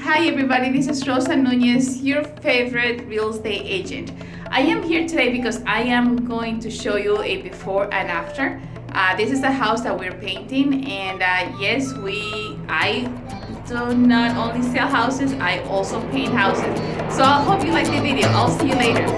Hi everybody, this is Rosa Nunez, your favorite real estate agent. I am here today because I am going to show you a before and after. This is the house that we're painting, and yes, I do not only sell houses, I also paint houses. So I hope you like the video. I'll see you later.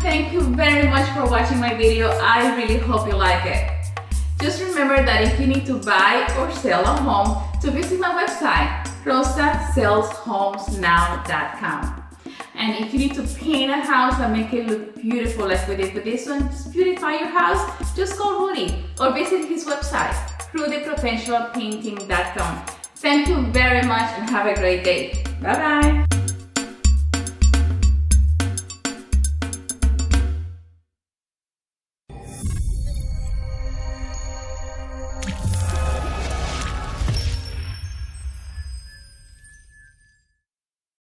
Thank you very much for watching my video. I really hope you like it. Just remember that if you need to buy or sell a home, to visit my website, rosasellshomesnow.com. And if you need to paint a house and make it look beautiful like we did with this one, just beautify your house, just call Rudy or visit his website, rudypotentialpainting.com. Thank you very much and have a great day. Bye-bye.